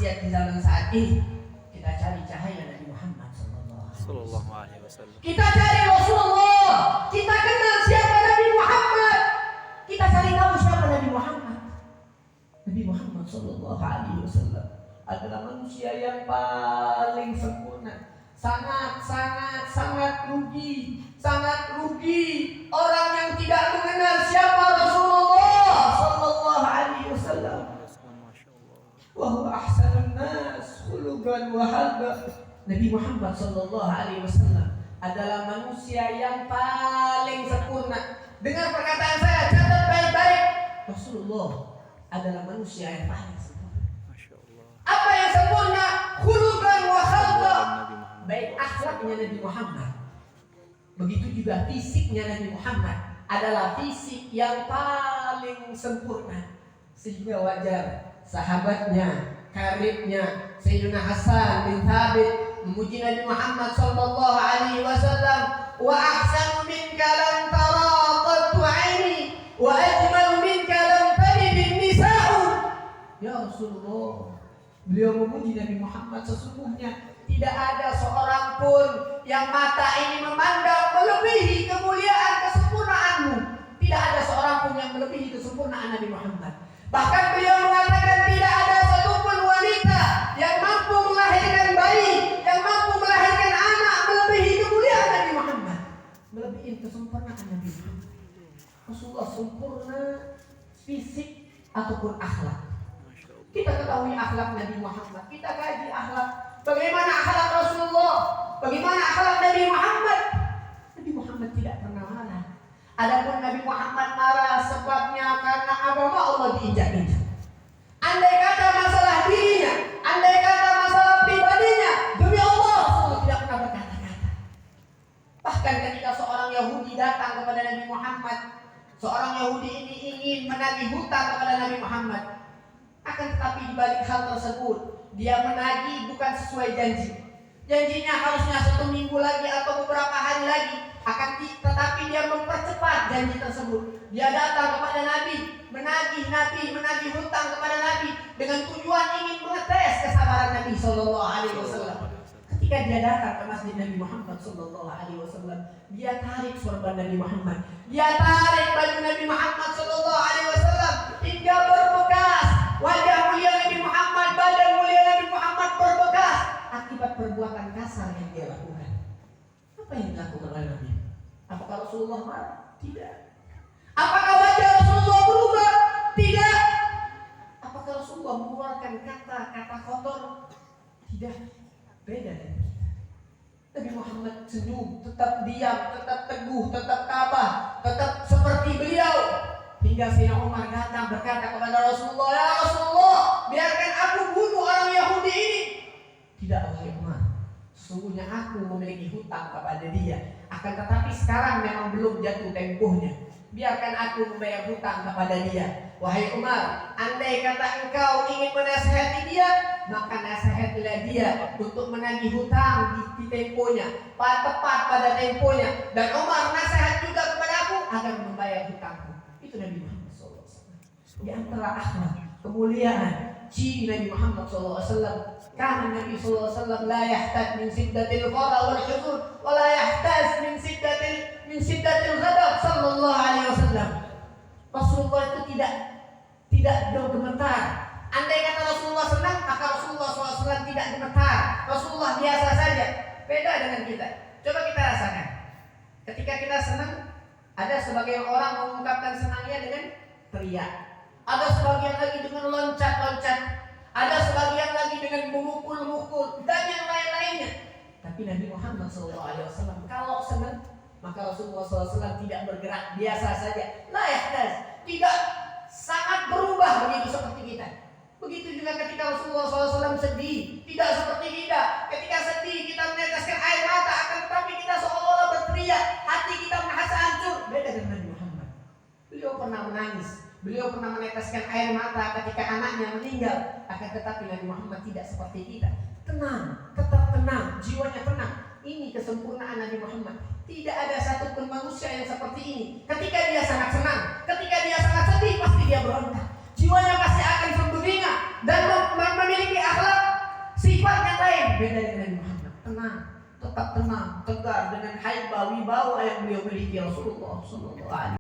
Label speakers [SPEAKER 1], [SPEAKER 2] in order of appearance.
[SPEAKER 1] maksiat di zaman saat ini, kita cari cahaya Nabi Muhammad sallallahu alaihi wasallam. Kita cari Rasulullah, kita kenal siapa Nabi Muhammad, kita cari tahu siapa Nabi Muhammad. Nabi Muhammad sallallahu alaihi wasallam adalah manusia yang paling sempurna. Sangat rugi orang yang tidak mengenal siapa Rasulullah sallallahu alaihi wasallam. Wa huwa ahsanun nas khuluqan wa halqa. Nabi Muhammad sallallahu alaihi wasallam adalah manusia yang paling sempurna. Dengar perkataan saya, catat baik-baik. Rasulullah adalah manusia yang paling sempurna. Apa yang sempurna? Khuluqan wa khalqa. Baik akhlaknya Nabi Muhammad, begitu juga fisiknya Nabi Muhammad adalah fisik yang paling sempurna. Sehingga wajar sahabatnya, karibnya Sayyidina Hasan bin Thabit memuji Nabi Muhammad sallallahu alaihi wasallam, wa ahsanu minka lam tara qattu aini wa ajmalu minka lam talid an-nisa'u. Ya Rasulullah, beliau memuji Nabi Muhammad, sesungguhnya tidak ada seorang pun yang mata ini memandang melebihi kemuliaan kesempurnaanmu. Tidak ada seorang pun yang melebihi kesempurnaan Nabi Muhammad. Bahkan beliau mengatakan tidak ada satupun wanita yang mampu melahirkan bayi, yang mampu melahirkan anak melebihi kemuliaan Nabi Muhammad, melebihi kesempurnaan Nabi Muhammad. Rasulullah sempurna fisik ataupun akhlak. Kita ketahui akhlak Nabi Muhammad, kita kaji akhlak. Bagaimana akhlak Rasulullah? Bagaimana akhlak Nabi Muhammad? Nabi Muhammad tidak pernah marah. Adapun Nabi Muhammad marah sebabnya karena agama Allah diinjak-injak. Andai kata masalah dirinya, andai kata masalah pribadinya, demi Allah Rasulullah tidak pernah berkata-kata. Bahkan ketika seorang Yahudi datang kepada Nabi Muhammad, seorang Yahudi ini ingin menagih hutang kepada Nabi Muhammad. Akan tetapi di balik hal tersebut, dia menagih bukan sesuai janji. Janjinya harusnya 1 minggu lagi atau beberapa hari lagi. Tetapi dia mempercepat janji tersebut. Dia datang kepada Nabi, menagih hutang kepada Nabi dengan tujuan ingin mengetes kesabaran Nabi sallallahu alaihi wasallam. Ketika dia datang ke masjid Nabi Muhammad sallallahu alaihi wasallam, dia tarik sorban Nabi Muhammad. Dia tarik baju Nabi Muhammad sallallahu alaihi wasallam hingga berbekas. Wajah mulia Nabi Muhammad, badan mulia Nabi Muhammad berbekas akibat perbuatan kasar yang dia lakukan. Apa yang dilakukan oleh Nabi? Apakah Rasulullah marah? Tidak. Apakah wajah Rasulullah berubah? Tidak. Apakah Rasulullah mengeluarkan kata-kata kotor? Tidak. Beda dari kita. Nabi Muhammad senyum, tetap diam, tetap teguh, tetap tabah, tetap seperti beliau. Hingga Sayyidina Umar datang berkata kepada Rasulullah, "Ya Rasulullah, biarkan aku bunuh orang Yahudi ini." Tidak, wahai Umar, sesungguhnya aku memiliki hutang kepada dia. Akan tetapi sekarang memang belum jatuh tempohnya. Biarkan aku membayar hutang kepada dia. Wahai Umar, andai kata engkau ingin menasihati dia, maka nasihatilah dia untuk menagih hutang di temponya, tepat pada temponya. Dan Umar nasihat juga kepada aku agar membayar hutangku. Itu Nabi Muhammad SAW. Di antara akhlak, kemuliaan, ciri Nabi Muhammad SAW, karena Nabi SAW la yahtad min siddatil qara wal huzun wa la yahtaz min siddatil ghadab sallallahu alaihi wasallam. Rasulullah itu tidak gemetar. Andai kata Rasulullah senang, maka Rasulullah SAW tidak gemetar. Rasulullah biasa saja. Beda dengan kita. Coba kita rasakan. Ketika kita senang, ada sebagian orang mengungkapkan senangnya dengan teriak. Ada sebagian lagi dengan loncat-loncat. Ada sebagian lagi dengan memukul-mukul dan yang lain-lainnya. Tapi Nabi Muhammad SAW kalau senang, maka Rasulullah SAW tidak bergerak, biasa saja. La yahtaz, tidak sangat berubah begitu seperti kita. Begitu juga ketika Rasulullah SAW sedih, tidak seperti kita. Ketika sedih kita meneteskan air mata, akan tetapi kita seolah-olah berteriak, hati kita merasa hancur. Beda dengan Nabi Muhammad. Beliau pernah menangis, beliau pernah meneteskan air mata ketika anaknya meninggal. Akan tetapi Nabi Muhammad tidak seperti kita. Tenang, tetap tenang, jiwanya tenang. Ini kesempurnaan Nabi Muhammad. Tidak ada satupun manusia yang seperti ini. Ketika dia sangat senang, ketika dia sangat sedih, pasti dia berontak. Jiwanya pasti akan berbunga dan memiliki akhlak beda dengan Nabi Muhammad. Tenang, tetap tenang, tegar dengan haiba wibawa yang beliau miliki Rasulullah sallallahu alaihi